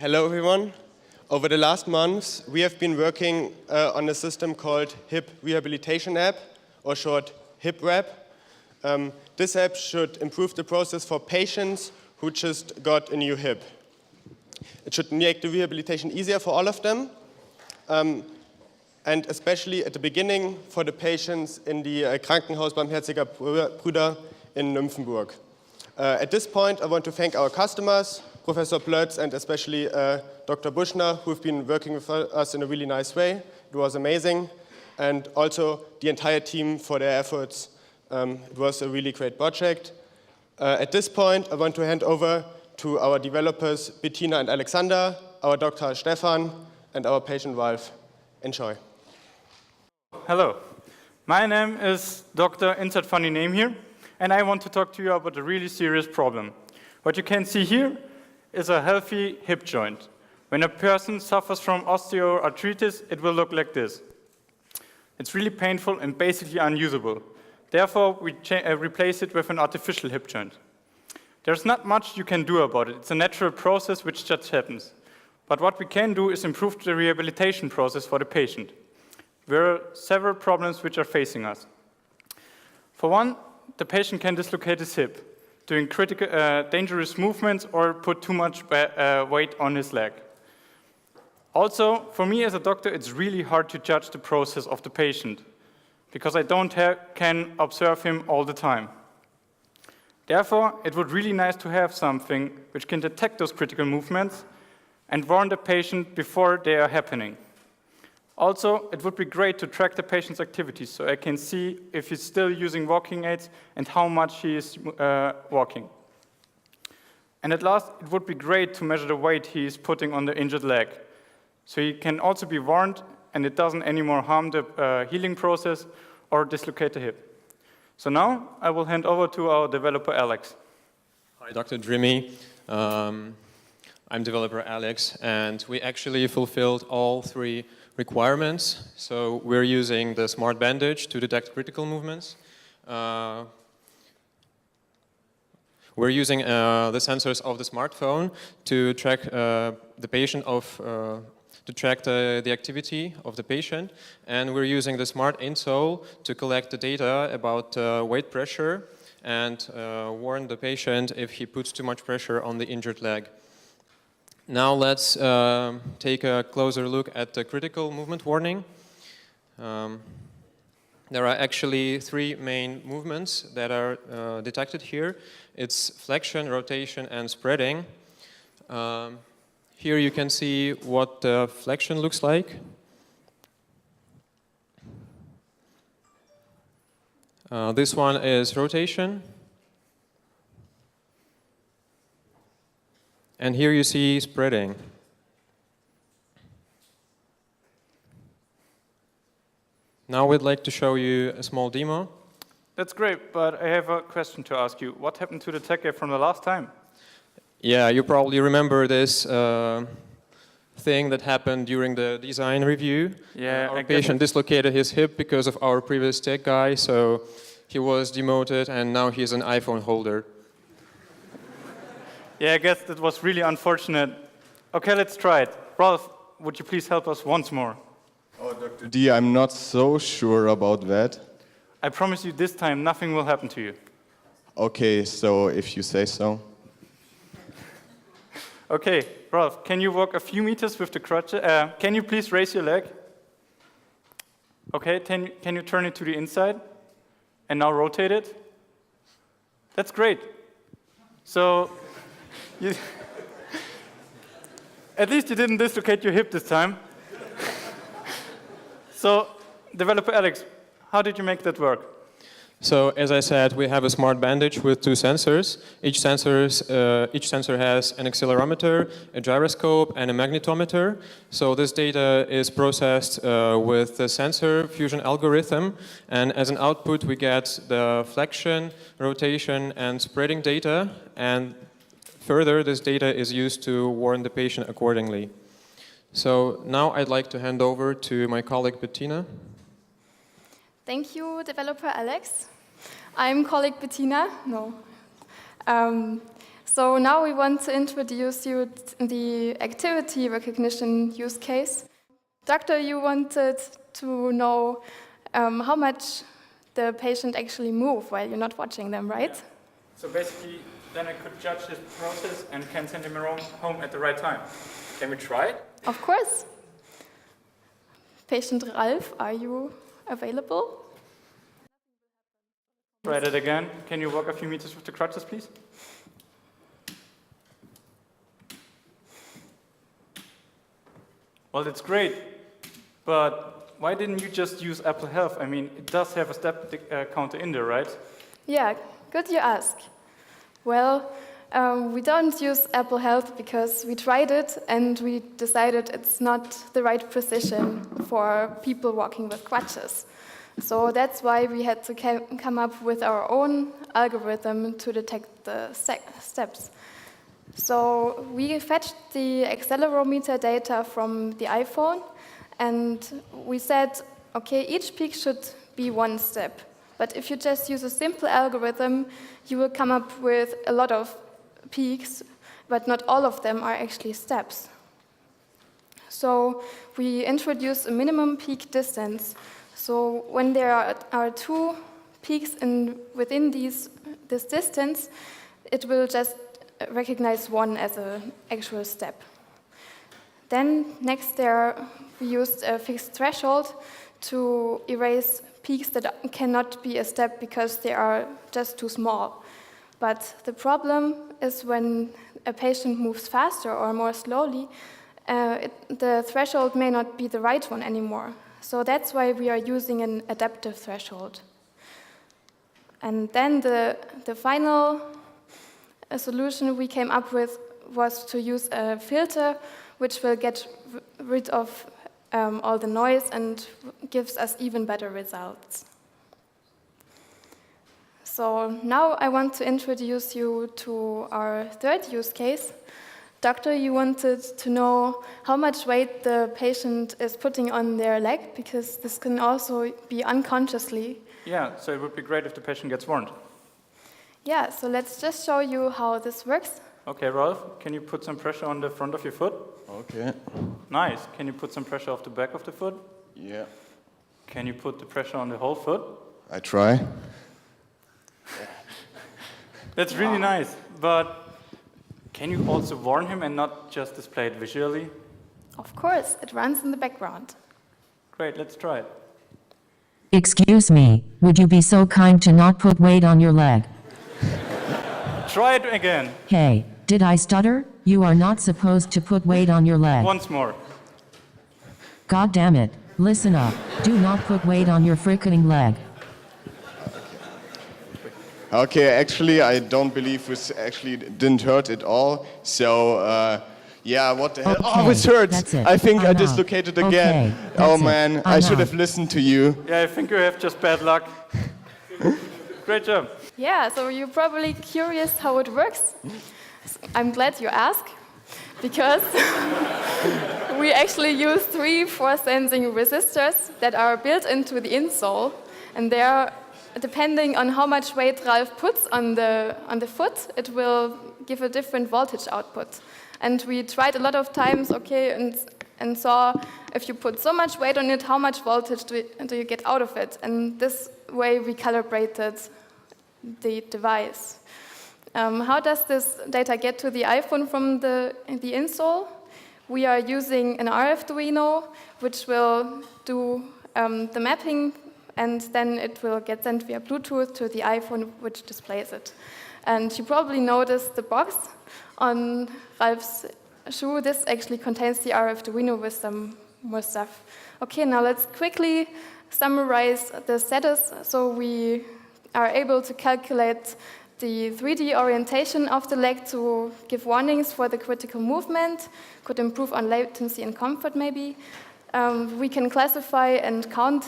Hello everyone. Over the last months, we have been working on a system called Hip Rehabilitation App, or short HipRap. This app should improve the process for patients who just got a new hip. It should make the rehabilitation easier for all of them, and especially at the beginning for the patients in the Krankenhaus Barmherziger Brüder in Nymphenburg. At this point, I want to thank our customers, Professor Plötz and especially Dr. Buschner, who've been working with us in a really nice way. It was amazing. And also the entire team for their efforts. It was a really great project. At this point, I want to hand over to our developers, Bettina and Alexander, our doctor, Stefan, and our patient, Ralf. Enjoy. Hello. My name is Dr. Insert Funny Name here, and I want to talk to you about a really serious problem. What you can see here is a healthy hip joint. When a person suffers from osteoarthritis, it will look like this. It's really painful and basically unusable. Therefore, we replace it with an artificial hip joint. There's not much you can do about it. It's a natural process which just happens. But what we can do is improve the rehabilitation process for the patient. There are several problems which are facing us. For one, the patient can dislocate his hip, doing critical, dangerous movements or put too much weight on his leg. Also, for me as a doctor, it's really hard to judge the process of the patient because I can observe him all the time. Therefore, it would really nice to have something which can detect those critical movements and warn the patient before they are happening. Also, it would be great to track the patient's activities so I can see if he's still using walking aids and how much he is walking. And at last, it would be great to measure the weight he is putting on the injured leg. So he can also be warned and it doesn't anymore harm the healing process or dislocate the hip. So now, I will hand over to our developer, Alex. Hi, Dr. Drimmy. I'm developer Alex, and we actually fulfilled all three requirements. So we're using the smart bandage to detect critical movements. We're using the sensors of the smartphone to track the patient to track the activity of the patient, and we're using the smart insole to collect the data about weight pressure and warn the patient if he puts too much pressure on the injured leg. Now let's take a closer look at the critical movement warning. There are actually three main movements that are detected here. It's flexion, rotation, and spreading. Here you can see what the flexion looks like. This one is rotation. And here you see spreading. Now we'd like to show you a small demo. That's great, but I have a question to ask you. What happened to the tech app from the last time? Yeah, you probably remember this thing that happened during the design review. Yeah, our patient dislocated his hip because of our previous tech guy, so he was demoted and now he's an iPhone holder. Yeah, I guess that was really unfortunate. Okay, let's try it. Ralf, would you please help us once more? Oh, Dr. D, I'm not so sure about that. I promise you this time nothing will happen to you. Okay, so if you say so. Okay, Ralf, can you walk a few meters with the crutch? Can you please raise your leg? Okay, can you turn it to the inside? And now rotate it? That's great. So, at least you didn't dislocate your hip this time. So, developer Alex, how did you make that work? So, as I said, we have a smart bandage with two sensors. Each sensor has an accelerometer, a gyroscope, and a magnetometer. So this data is processed with the sensor fusion algorithm, and as an output we get the flexion, rotation, and spreading data, and further this data is used to warn the patient accordingly. So now I'd like to hand over to my colleague Bettina. Thank you, developer Alex. I'm colleague Bettina. No. So now we want to introduce you the activity recognition use case. Doctor, you wanted to know how much the patient actually move while you're not watching them, right? Yeah. So basically, then I could judge his process and can send him home at the right time. Can we try it? Of course. Patient Ralf, are you available? Try that again. Can you walk a few meters with the crutches, please? Well, that's great, but why didn't you just use Apple Health? I mean, it does have a step counter in there, right? Yeah, good you ask. Well, we don't use Apple Health because we tried it and we decided it's not the right precision for people walking with crutches. So that's why we had to come up with our own algorithm to detect the steps. So we fetched the accelerometer data from the iPhone, and we said, okay, each peak should be one step. But if you just use a simple algorithm, you will come up with a lot of peaks, but not all of them are actually steps. So we introduce a minimum peak distance. So when there are two peaks within this distance, it will just recognize one as an actual step. Then next we used a fixed threshold to erase peaks that cannot be a step because they are just too small. But the problem is when a patient moves faster or more slowly, the threshold may not be the right one anymore. So that's why we are using an adaptive threshold. And then the final solution we came up with was to use a filter which will get rid of all the noise and gives us even better results. So now I want to introduce you to our third use case. Doctor, you wanted to know how much weight the patient is putting on their leg, because this can also be unconsciously. Yeah, so it would be great if the patient gets warned. Yeah, so let's just show you how this works. Okay, Ralph, can you put some pressure on the front of your foot? Okay. Nice. Can you put some pressure off the back of the foot? Yeah. Can you put the pressure on the whole foot? I try. That's really nice, but can you also warn him and not just display it visually? Of course, it runs in the background. Great, let's try it. Excuse me, would you be so kind to not put weight on your leg? Try it again. Hey, did I stutter? You are not supposed to put weight on your leg. Once more. God damn it. Listen up. Do not put weight on your frickin' leg. Okay, actually, I don't believe this actually didn't hurt at all. So, yeah, what the hell? Okay, Oh, it hurts! that's it. I think I I'm out. dislocated again. Okay, Oh that's it. man, I I'm should out. have listened to you. Yeah, I think you have just bad luck. Great job. Yeah, so you're probably curious how it works. I'm glad you asked, because we actually use 3 force-sensing resistors that are built into the insole, and they are, depending on how much weight Ralph puts on the foot, it will give a different voltage output. And we tried a lot of times, okay, and saw if you put so much weight on it, how much voltage do you get out of it? And this way we calibrated the device. How does this data get to the iPhone from the insole? We are using an Arduino, which will do the mapping, and then it will get sent via Bluetooth to the iPhone, which displays it. And you probably noticed the box on Ralph's shoe. This actually contains the Arduino with some more stuff. Okay, now let's quickly summarize the status. So we are able to calculate the 3D orientation of the leg to give warnings for the critical movement, could improve on latency and comfort maybe. We can classify and count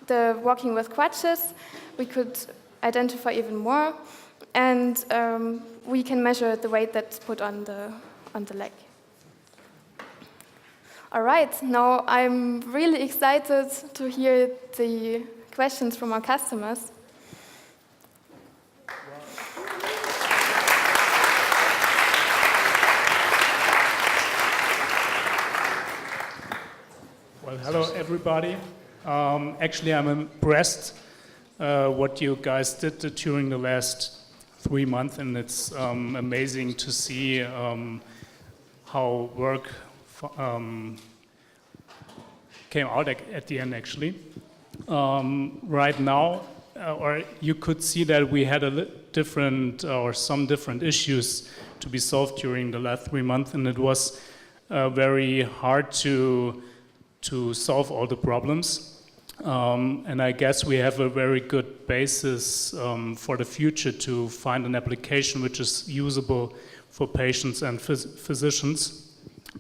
the walking with crutches. We could identify even more. And we can measure the weight that's put on the leg. All right, now I'm really excited to hear the questions from our customers. Hello, everybody. Actually, I'm impressed what you guys did during the last 3 months, and it's amazing to see how work came out at the end, actually. Right now, or you could see that we had some different issues to be solved during the last 3 months, and it was very hard to solve all the problems. And I guess we have a very good basis for the future to find an application which is usable for patients and physicians.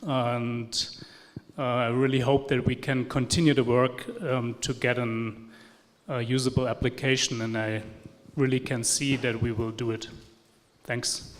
And I really hope that we can continue the work to get a usable application, and I really can see that we will do it. Thanks.